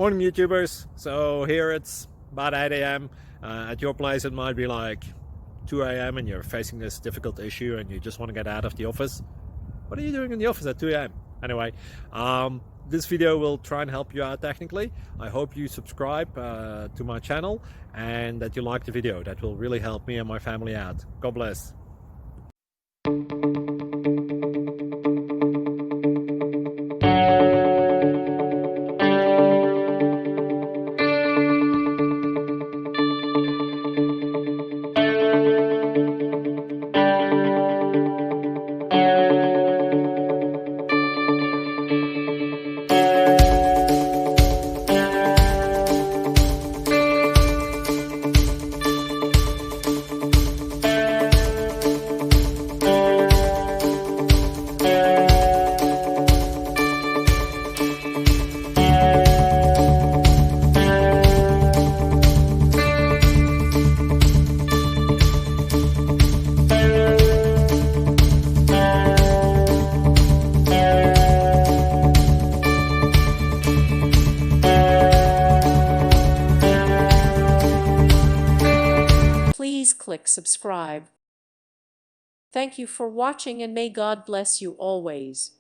Morning YouTubers. So here it's about 8 a.m. At your place it might be like 2 a.m. and you're facing this difficult issue and you just want to get out of the office. What are you doing in the office at 2 a.m.? Anyway, this video will try and help you out technically. I hope you subscribe to my channel and that you like the video. That will really help me and my family out. God bless. Please click subscribe. Thank you for watching and may God bless you always.